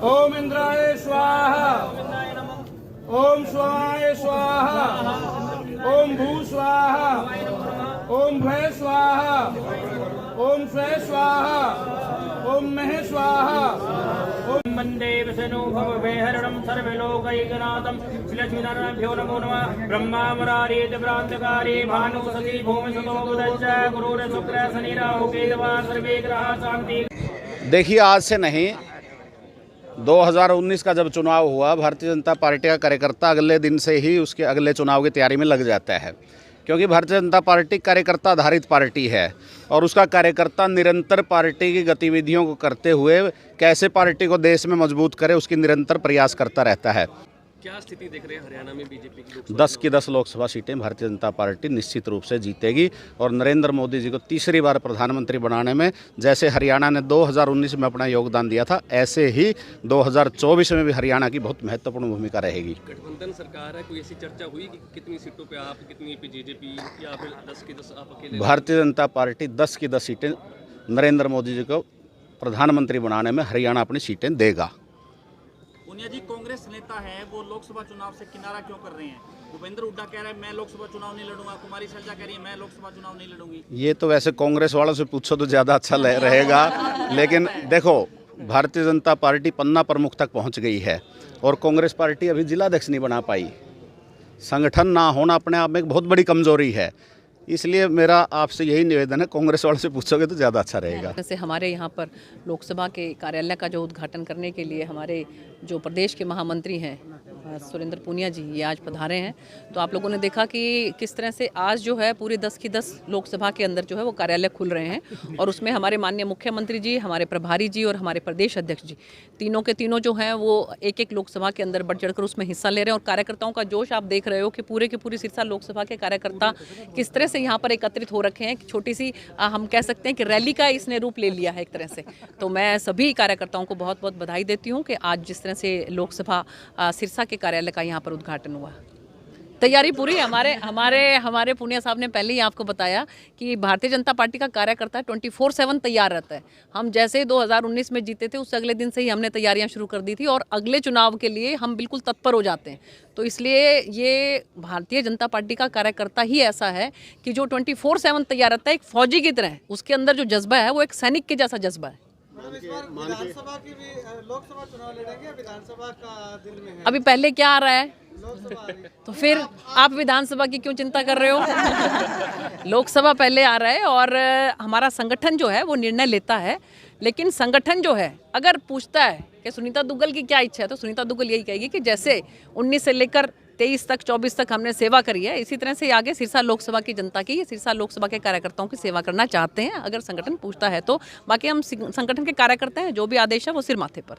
ओम इंद्राय स्वाहा, ओम स्वाहाय स्वाहा, ओम भू स्वाहा, ओम भय स्वाहा, ओम स्वय स्वाहा, ओम मह स्वाहा। ओम वंदे विष्णु भवभयहरणं सर्वलोकैकनाथं लक्ष्मीनारायणभ्यो नमो नमः। ब्रह्मा मुरारी दिव्रांतकारी भानु सती भूमि सुतो बुधश्च गुरुर शुक्र शनि राहु केतवा सर्वे ग्रहा शांति। देखिए, आज से नहीं, 2019 का जब चुनाव हुआ, भारतीय जनता पार्टी का कार्यकर्ता अगले दिन से ही उसके अगले चुनाव की तैयारी में लग जाता है, क्योंकि भारतीय जनता पार्टी कार्यकर्ता आधारित पार्टी है और उसका कार्यकर्ता निरंतर पार्टी की गतिविधियों को करते हुए कैसे पार्टी को देश में मजबूत करे उसकी निरंतर प्रयास करता रहता है। क्या स्थिति देख रहे हैं हरियाणा में बीजेपी की? 10 की 10 लोकसभा सीटें भारतीय जनता पार्टी निश्चित रूप से जीतेगी और नरेंद्र मोदी जी को तीसरी बार प्रधानमंत्री बनाने में जैसे हरियाणा ने 2019 में अपना योगदान दिया था, ऐसे ही 2024 में भी हरियाणा की बहुत महत्वपूर्ण भूमिका रहेगी। गठबंधन सरकार है, कोई ऐसी चर्चा हुई कि कितनी सीटों पे आप, कितनी पे बीजेपी, या फिर 10 की 10 आप अकेले? भारतीय जनता पार्टी 10 की 10 सीटें नरेंद्र मोदी जी को प्रधानमंत्री बनाने में हरियाणा अपनी सीटें देगा। पुनिया जी, कांग्रेस नेता है वो लोकसभा चुनाव से किनारा क्यों कर रहे हैं? भूपेंद्र हुड्डा कह रहे हैं मैं लोकसभा चुनाव नहीं लड़ूंगा, कुमारी शैलजा कह रही है मैं लोकसभा चुनाव नहीं लड़ूंगी। ये तो वैसे कांग्रेस वालों से पूछो तो ज़्यादा अच्छा रहेगा, लेकिन देखो, भारतीय जनता पार्टी पन्ना प्रमुख तक पहुंच गई है और कांग्रेस पार्टी अभी जिलाध्यक्ष नहीं बना पाई। संगठन ना होना अपने आप में एक बहुत बड़ी कमजोरी है, इसलिए मेरा आपसे यही निवेदन है, कांग्रेस वालों से पूछोगे तो ज़्यादा अच्छा रहेगा। जैसे हमारे यहाँ पर लोकसभा के कार्यालय का जो उद्घाटन करने के लिए हमारे जो प्रदेश के महामंत्री हैं सुरेंद्र पूनिया जी, ये आज पधारे हैं, तो आप लोगों ने देखा कि किस तरह से आज जो है पूरी 10 की 10 लोकसभा के अंदर जो है वो कार्यालय खुल रहे हैं और उसमें हमारे माननीय मुख्यमंत्री जी, हमारे प्रभारी जी और हमारे प्रदेश अध्यक्ष जी, तीनों के तीनों जो हैं वो एक एक लोकसभा के अंदर बढ़ चढ़कर उसमें हिस्सा ले रहे हैं और कार्यकर्ताओं का जोश आप देख रहे हो कि पूरे की पूरी सिरसा लोकसभा के कार्यकर्ता किस तरह से यहाँ पर एकत्रित हो रखे हैं। छोटी सी हम कह सकते हैं कि रैली का इसने रूप ले लिया है एक तरह से। तो मैं सभी कार्यकर्ताओं को बहुत बहुत बधाई देती हूँ कि आज जिस तरह से लोकसभा सिरसा के कार्यालय का यहाँ पर उद्घाटन हुआ। तैयारी पूरी है। हमारे पुनिया साहब ने पहले ही आपको बताया कि भारतीय जनता पार्टी का कार्यकर्ता 24/7 तैयार रहता है। हम जैसे 2019 में जीते थे उससे अगले दिन से ही हमने तैयारियां शुरू कर दी थी और अगले चुनाव के लिए हम बिल्कुल तत्पर हो जाते हैं। तो इसलिए ये भारतीय जनता पार्टी का कार्यकर्ता ही ऐसा है कि जो 24/7 तैयार रहता है, एक फौजी की तरह। उसके अंदर जो जज्बा है वो एक सैनिक के जैसा जज्बा है। विधानसभा की भी लोकसभा चुनाव लड़ेंगे, विधानसभा का दिल में है। अभी पहले क्या आ रहा है? तो फिर आप विधानसभा की क्यों चिंता कर रहे हो? लोकसभा पहले आ रहा है और हमारा संगठन जो है वो निर्णय लेता है, लेकिन संगठन जो है अगर पूछता है कि सुनीता दुग्गल की क्या इच्छा है, तो सुनीता दुग्गल यही कहेगी कि जैसे 19 से लेकर 23 तक 24 तक हमने सेवा करी है, इसी तरह से आगे सिरसा लोकसभा की जनता की, सिरसा लोकसभा के कार्यकर्ताओं की सेवा करना चाहते हैं अगर संगठन पूछता है तो। बाकी हम संगठन के कार्यकर्ता हैं, जो भी आदेश है वो सिर माथे पर।